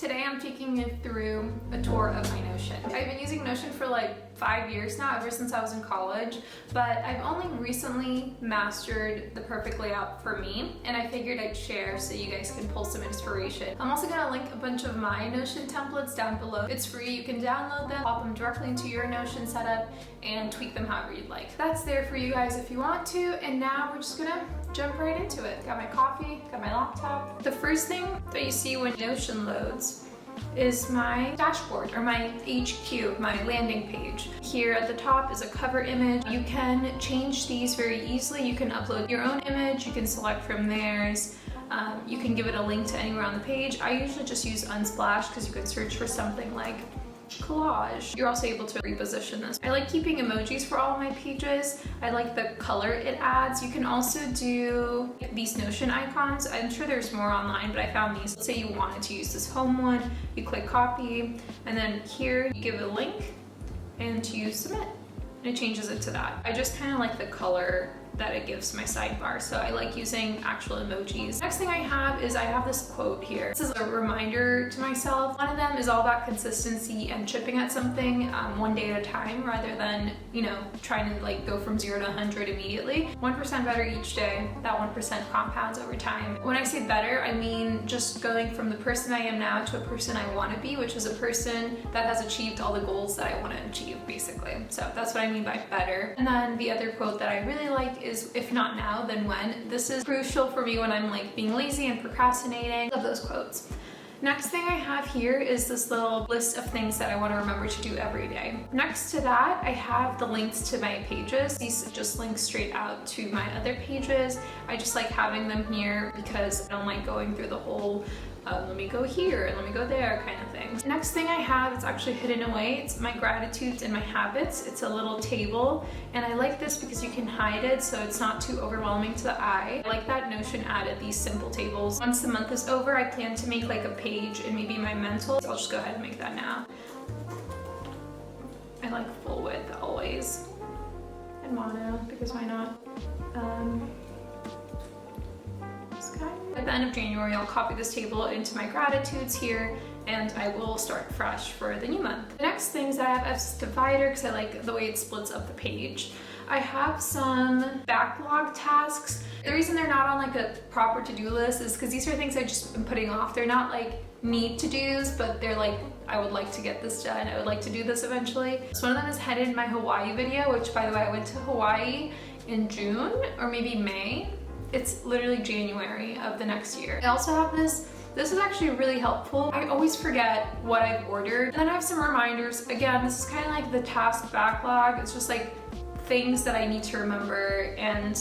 Today I'm taking you through a tour of my Notion. I've been using Notion for like 5 years now, ever since I was in college, but I've only recently mastered the perfect layout for me, and I figured I'd share so you guys can pull some inspiration. I'm also gonna link a bunch of my Notion templates down below. It's free, you can download them, pop them directly into your Notion setup, and tweak them however you'd like. That's there for you guys if you want to, and now we're just gonna jump right into it. Got my coffee, got my laptop. The first thing that you see when Notion loads is my dashboard, or my HQ, my landing page. Here at the top is a cover image. You can change these very easily. You can upload your own image, you can select from theirs, you can give it a link to anywhere on the page. I usually just use Unsplash because you can search for something like collage. You're also able to reposition this. I like keeping emojis for all of my pages. I like the color it adds. You can also do these Notion icons. I'm sure there's more online, but I found these. Let's say you wanted to use this home one, you click copy, and then here you give a link and you submit, and it changes it to that. I just kind of like the color that it gives my sidebar, so I like using actual emojis. Next thing I have is I have this quote here. This is a reminder to myself. One of them is all about consistency and chipping at something one day at a time, rather than, you know, trying to like go from 0 to 100 immediately. 1% better each day. That 1% compounds over time. When I say better, I mean just going from the person I am now to a person I want to be, which is a person that has achieved all the goals that I want to achieve, basically. So that's what I mean by better. And then the other quote that I really like is, if not now, then when. This is crucial for me when I'm like being lazy and procrastinating. Love those quotes. Next thing I have here is this little list of things that I want to remember to do every day. Next to that, I have the links to my pages. These just link straight out to my other pages. I just like having them here because I don't like going through the whole let me go here and let me go there kind of thing. Next thing I have, it's actually hidden away. It's my gratitudes and my habits. It's a little table, and I like this because you can hide it so it's not too overwhelming to the eye. I like that Notion added these simple tables. Once the month is over, I plan to make like a page and maybe my mental. So I'll just go ahead and make that now. I like full width always, and mono because why not? At the end of January, I'll copy this table into my gratitudes here, and I will start fresh for the new month. The next things that I have is divider because I like the way it splits up the page. I have some backlog tasks. The reason they're not on like a proper to-do list is because these are things I've just been putting off. They're not like need to-dos, but they're like, I would like to get this done. I would like to do this eventually. So one of them is headed in my Hawaii video, which by the way, I went to Hawaii in June or maybe May. It's literally January of the next year. I also have this. This is actually really helpful. I always forget what I've ordered. And then I have some reminders. Again, this is kind of like the task backlog. It's just like things that I need to remember and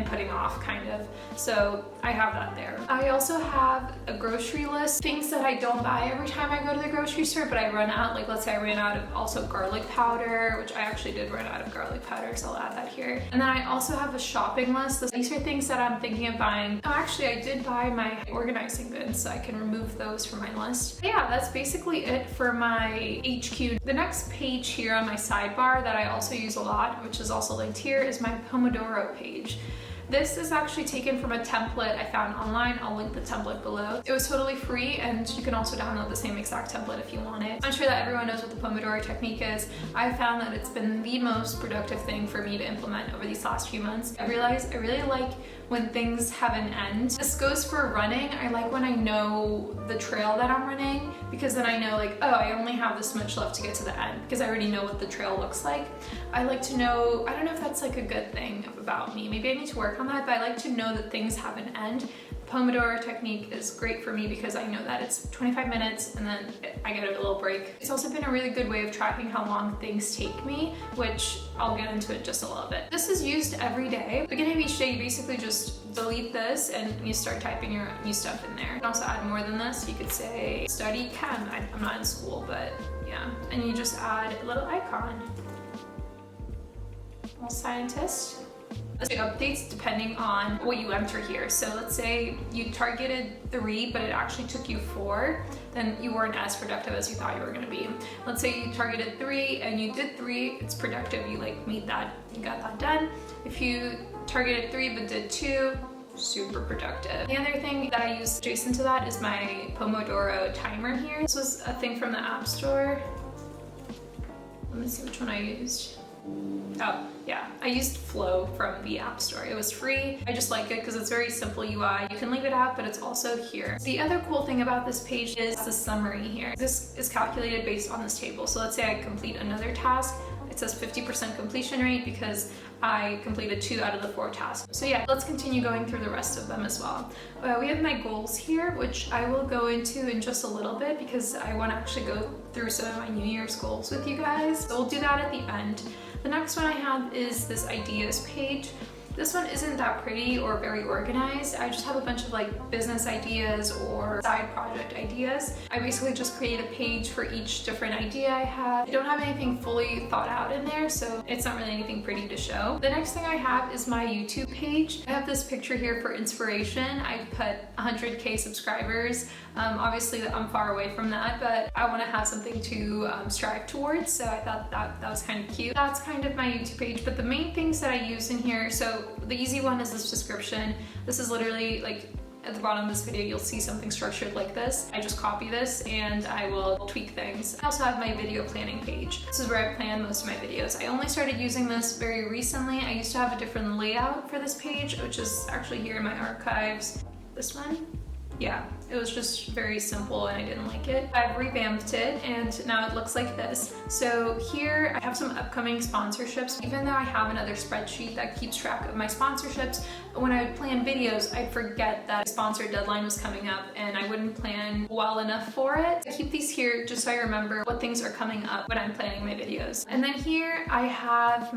putting off kind of. So I have that there. I also have a grocery list, things that I don't buy every time I go to the grocery store, but I run out. Like let's say I ran out of also garlic powder, which I actually did run out of garlic powder, so I'll add that here. And then I also have a shopping list. These are things that I'm thinking of buying. Oh, actually I did buy my organizing bins, so I can remove those from my list. But yeah, that's basically it for my HQ. The next page here on my sidebar that I also use a lot, which is also linked here, is my Pomodoro page. This is actually taken from a template I found online. I'll link the template below. It was totally free, and you can also download the same exact template if you want it. I'm sure that everyone knows what the Pomodoro technique is. I found that it's been the most productive thing for me to implement over these last few months. I realized I really like when things have an end. This goes for running. I like when I know the trail that I'm running, because then I know like, oh, I only have this much left to get to the end because I already know what the trail looks like. I like to know, I don't know if that's like a good thing about me. Maybe I need to work on that, but I like to know that things have an end. Pomodoro technique is great for me because I know that it's 25 minutes and then I get a little break. It's also been a really good way of tracking how long things take me, which I'll get into it just a little bit. This is used every day. At the beginning of each day, you basically just delete this and you start typing your new stuff in there. You can also add more than this. You could say study chem. I'm not in school, but yeah. And you just add a little icon. Little scientist. Updates depending on what you enter here. So let's say you targeted 3, but it actually took you 4, then you weren't as productive as you thought you were going to be. Let's say you targeted 3 and you did 3, it's productive, you like made that, you got that done. If you targeted 3 but did 2, super productive. The other thing that I use adjacent to that is my Pomodoro timer here. This was a thing from the App Store. Let me see which one I used. Oh, yeah, I used Flow from the App Store. It was free. I just like it because it's very simple UI. You can leave it out, but it's also here. The other cool thing about this page is the summary here. This is calculated based on this table. So let's say I complete another task. It says 50% completion rate because I completed 2 out of the 4 tasks. So yeah, let's continue going through the rest of them as well. We have my goals here, which I will go into in just a little bit because I want to actually go through some of my New Year's goals with you guys. So we'll do that at the end. The next one I have is this ideas page. This one isn't that pretty or very organized. I just have a bunch of like business ideas or side project ideas. I basically just create a page for each different idea I have. I don't have anything fully thought out in there, so it's not really anything pretty to show. The next thing I have is my YouTube page. I have this picture here for inspiration. I put 100K subscribers. Obviously I'm far away from that, but I want to have something to strive towards, so I thought that was kind of cute. That's kind of my YouTube page, but the main things that I use in here, so the easy one is this description. This is literally like at the bottom of this video, you'll see something structured like this. I just copy this and I will tweak things. I also have my video planning page. This is where I plan most of my videos. I only started using this very recently. I used to have a different layout for this page, which is actually here in my archives. This one? Yeah, it was just very simple and I didn't like it. I've revamped it and now it looks like this. So here I have some upcoming sponsorships. Even though I have another spreadsheet that keeps track of my sponsorships, when I would plan videos, I'd forget that a sponsor deadline was coming up and I wouldn't plan well enough for it. I keep these here just so I remember what things are coming up when I'm planning my videos. And then here I have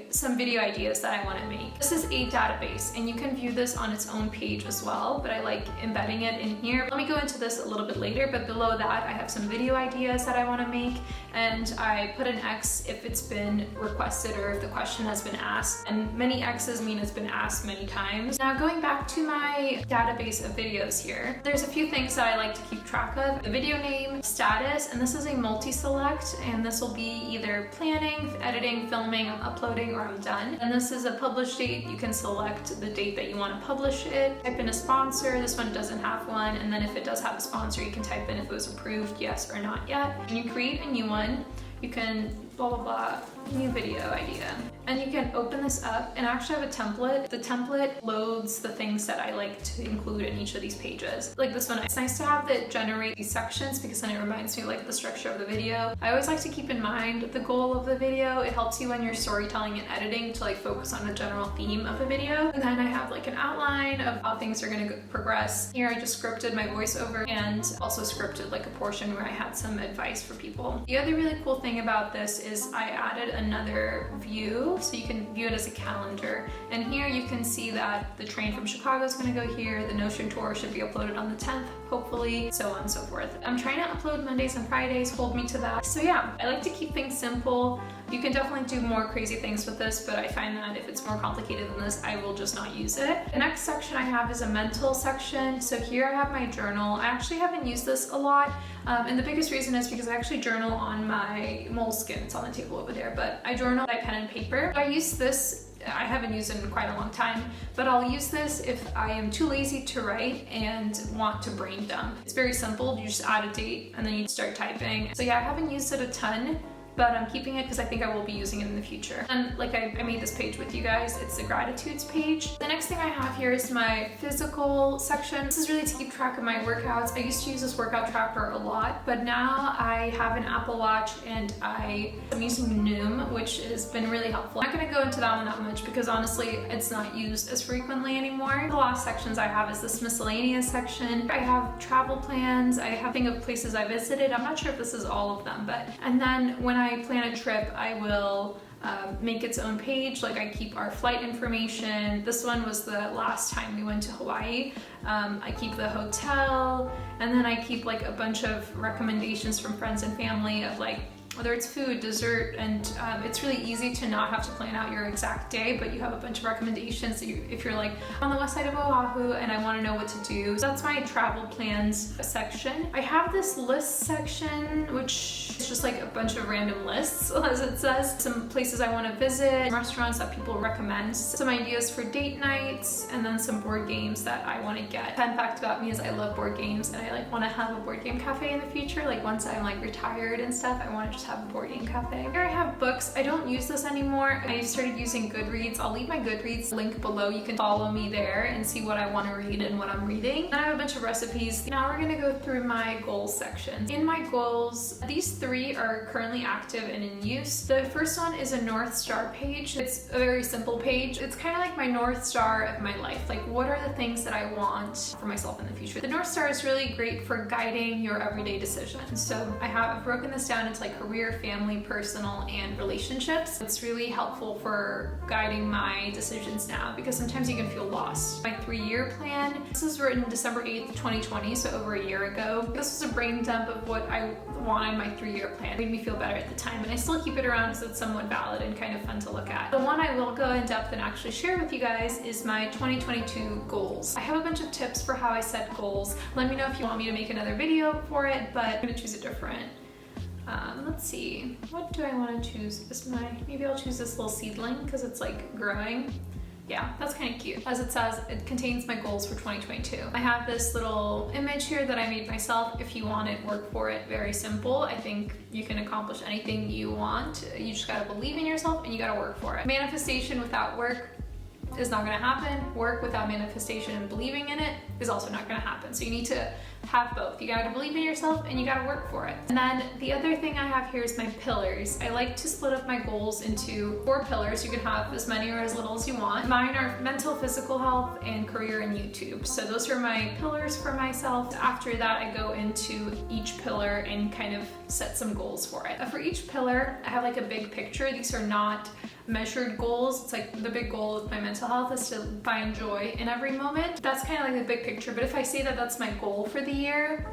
some video ideas that I want to make. This is a database and you can view this on its own page as well, but I like embedding it in here. Let me go into this a little bit later, but below that I have some video ideas that I want to make, and I put an X if it's been requested or if the question has been asked, and many X's mean it's been asked many times. Now going back to my database of videos here, there's a few things that I like to keep track of. The video name, status, and this is a multi-select, and this will be either planning, editing, filming, I'm uploading, or I'm done. And this is a publish date. You can select the date that you want to publish it. Type in a sponsor. This one doesn't have one, and then if it does have a sponsor, you can type in if it was approved, yes or not yet. And you create a new one. You can blah blah blah, new video idea. And you can open this up and I actually have a template. The template loads the things that I like to include in each of these pages. Like this one, it's nice to have it generate these sections because then it reminds me of like the structure of the video. I always like to keep in mind the goal of the video. It helps you when you're storytelling and editing to like focus on the general theme of a video. And then I have like an outline of how things are gonna progress. Here I just scripted my voiceover and also scripted like a portion where I had some advice for people. The other really cool thing about this is I added another view, so you can view it as a calendar. And here you can see that the train from Chicago is going to go here, the Notion tour should be uploaded on the 10th, hopefully, so on and so forth. I'm trying to upload Mondays and Fridays, hold me to that. So yeah, I like to keep things simple. You can definitely do more crazy things with this, but I find that if it's more complicated than this, I will just not use it. The next section I have is a mental section. So here I have my journal. I actually haven't used this a lot, and the biggest reason is because I actually journal on my moleskin. It's on the table over there, but I journal by pen and paper. I use this, I haven't used it in quite a long time, but I'll use this if I am too lazy to write and want to brain dump. It's very simple. You just add a date and then you start typing. So yeah, I haven't used it a ton, but I'm keeping it because I think I will be using it in the future. And like I made this page with you guys, it's the gratitudes page. The next thing I have here is my physical section. This is really to keep track of my workouts. I used to use this workout tracker a lot, but now I have an Apple Watch and I'm using Noom, which has been really helpful. I'm not gonna go into that one that much because honestly, it's not used as frequently anymore. The last sections I have is this miscellaneous section. I have travel plans. I have thing of places I visited. I'm not sure if this is all of them, but, and then when I plan a trip, I will make its own page. Like I keep our flight information. This one was the last time we went to Hawaii. I keep the hotel, and then I keep like a bunch of recommendations from friends and family of like whether it's food, dessert, and it's really easy to not have to plan out your exact day, but you have a bunch of recommendations. So if you're like on the west side of Oahu and I want to know what to do, so that's my travel plans section. I have this list section, which is just like a bunch of random lists, as it says. Some places I want to visit, restaurants that people recommend, some ideas for date nights, and then some board games that I want to get. Fun fact about me is I love board games, and I like want to have a board game cafe in the future. Like once I'm like retired and stuff, I want to just have a board game cafe. Here I have books. I don't use this anymore. I started using Goodreads. I'll leave my Goodreads link below. You can follow me there and see what I want to read and what I'm reading. And I have a bunch of recipes. Now we're gonna go through my goals section. In my goals, these 3 are currently active and in use. The first one is a North Star page. It's a very simple page. It's kind of like my North Star of my life. Like, what are the things that I want for myself in the future? The North Star is really great for guiding your everyday decisions. So I have broken this down into like career, family, personal, and relationships. It's really helpful for guiding my decisions now because sometimes you can feel lost. My 3-year plan, this was written December 8th, 2020, so over a year ago. This was a brain dump of what I wanted in my 3-year plan. It made me feel better at the time, and I still keep it around because it's somewhat valid and kind of fun to look at. The one I will go in depth and actually share with you guys is my 2022 goals. I have a bunch of tips for how I set goals. Let me know if you want me to make another video for it, but I'm gonna choose a different. Let's see, what do I want to choose? Maybe I'll choose this little seedling because it's like growing. Yeah, that's kind of cute. As it says, it contains my goals for 2022. I have this little image here that I made myself. If you want it, work for it. Very simple. I think you can accomplish anything you want. You just gotta believe in yourself and you gotta work for it. Manifestation without work is not gonna happen. Work without manifestation and believing in it is also not gonna happen. So you need to have both. You gotta believe in yourself and you gotta work for it. And then the other thing I have here is my pillars. I like to split up my goals into 4 pillars. You can have as many or as little as you want. Mine are mental, physical health, and career and YouTube. So those are my pillars for myself. After that, I go into each pillar and kind of set some goals for it. For each pillar, I have like a big picture. These are not measured goals. It's like the big goal with my mental health is to find joy in every moment. That's kind of like the big picture, but if I say that that's my goal for the year,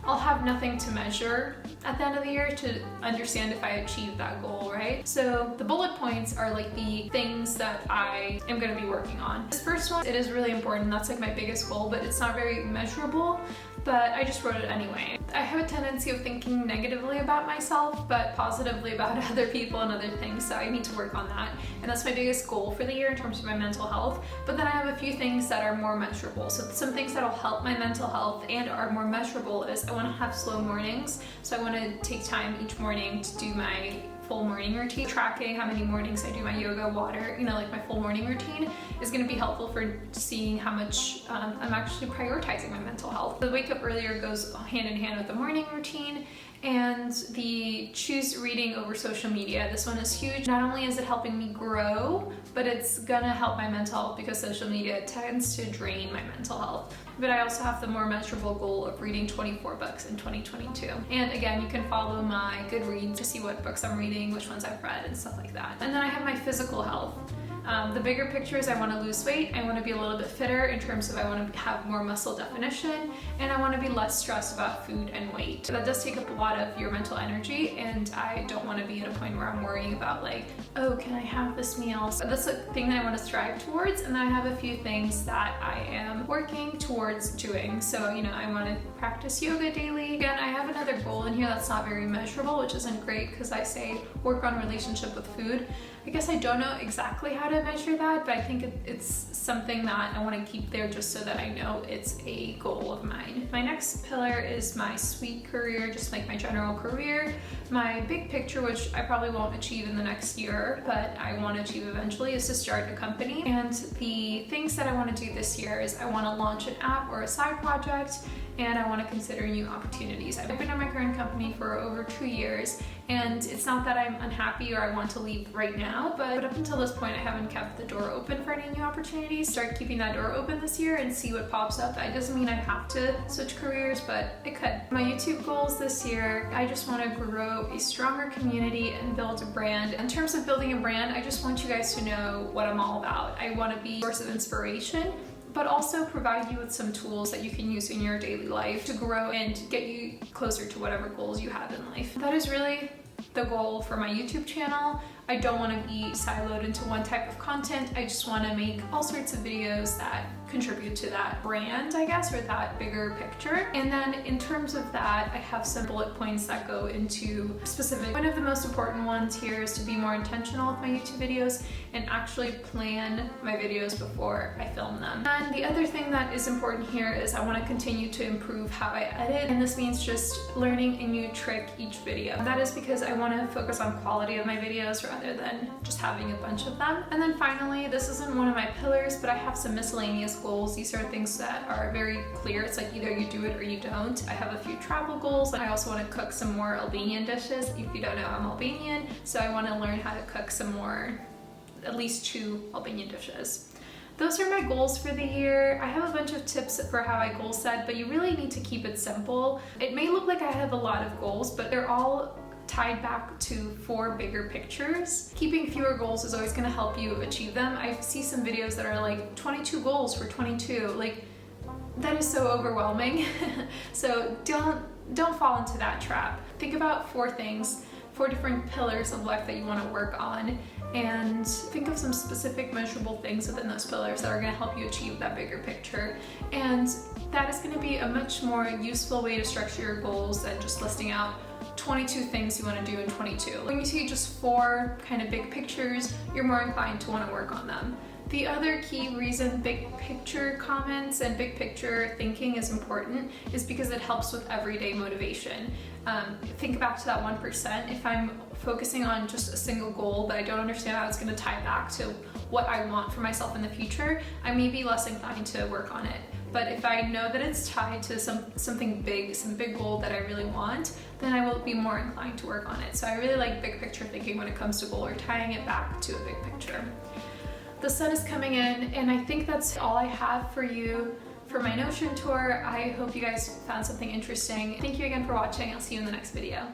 I'll have nothing to measure at the end of the year to understand if I achieved that goal, right? So the bullet points are like the things that I am gonna be working on. This first one, it is really important. That's like my biggest goal, but it's not very measurable, but I just wrote it anyway. I have a tendency of thinking negatively about myself, but positively about other people and other things, so I need to work on that. And that's my biggest goal for the year in terms of my mental health. But then I have a few things that are more measurable. So some things that'll help my mental health and are more measurable is I want to have slow mornings. So I want to take time each morning to do my full morning routine. Tracking how many mornings I do my yoga, water, like my full morning routine is going to be helpful for seeing how much I'm actually prioritizing my mental health. The wake up earlier goes hand in hand with the morning routine. And the choose reading over social media. This one is huge. Not only is it helping me grow, but it's gonna help my mental health because social media tends to drain my mental health. But I also have the more measurable goal of reading 24 books in 2022. And again, you can follow my Goodreads to see what books I'm reading, which ones I've read, and stuff like that. And then I have my physical health. The bigger picture is I want to lose weight, I want to be a little bit fitter in terms of I want to have more muscle definition, and I want to be less stressed about food and weight. That does take up a lot of your mental energy, and I don't want to be at a point where I'm worrying about like, oh, can I have this meal? So that's a thing that I want to strive towards, and then I have a few things that I am working towards doing. So, I want to practice yoga daily. Again, I have another goal in here that's not very measurable, which isn't great because I say work on relationship with food. I guess I don't know exactly how to measure that, but I think it's something that I want to keep there just so that I know it's a goal of mine. My next pillar is my sweet career, just like my general career. My big picture, which I probably won't achieve in the next year, but I want to achieve eventually, is to start a company. And the things that I want to do this year is I want to launch an app or a side project, and I want to consider new opportunities. I've been at my current company for over 2 years, and it's not that I'm unhappy or I want to leave right now, but up until this point I haven't kept the door open for any new opportunities. Start keeping that door open this year and see what pops up. That doesn't mean I have to switch careers, but it could. My YouTube goals this year, I just want to grow a stronger community and build a brand. In terms of building a brand, I just want you guys to know what I'm all about. I want to be a source of inspiration, but also provide you with some tools that you can use in your daily life to grow and get you closer to whatever goals you have in life. That is really the goal for my YouTube channel. I don't want to be siloed into one type of content. I just want to make all sorts of videos that contribute to that brand, I guess, or that bigger picture. And then in terms of that, I have some bullet points that go into specific. One of the most important ones here is to be more intentional with my YouTube videos and actually plan my videos before I film them. And the other thing that is important here is I want to continue to improve how I edit, and this means just learning a new trick each video. And that is because I want to focus on quality of my videos rather than just having a bunch of them. And then finally, this isn't one of my pillars, but I have some miscellaneous goals. These are things that are very clear. It's like either you do it or you don't. I have a few travel goals. I also want to cook some more Albanian dishes. If you don't know, I'm Albanian, so I want to learn how to cook some more, at least 2 Albanian dishes. Those are my goals for the year. I have a bunch of tips for how I goal set, but you really need to keep it simple. It may look like I have a lot of goals, but they're all tied back to 4 bigger pictures. Keeping fewer goals is always going to help you achieve them. I see some videos that are like 22 goals for 22. Like, that is so overwhelming. So don't fall into that trap. Think about 4 things, 4 different pillars of life that you want to work on, and think of some specific measurable things within those pillars that are going to help you achieve that bigger picture. And that is going to be a much more useful way to structure your goals than just listing out 22 things you want to do in 22. When you see just 4 kind of big pictures, you're more inclined to want to work on them. The other key reason big picture comments and big picture thinking is important is because it helps with everyday motivation. Think back to that 1%. If I'm focusing on just a single goal, but I don't understand how it's going to tie back to what I want for myself in the future, I may be less inclined to work on it. But if I know that it's tied to something big, some big goal that I really want, then I will be more inclined to work on it. So I really like big picture thinking when it comes to goal, or tying it back to a big picture. The sun is coming in, and I think that's all I have for you for my Notion tour. I hope you guys found something interesting. Thank you again for watching. I'll see you in the next video.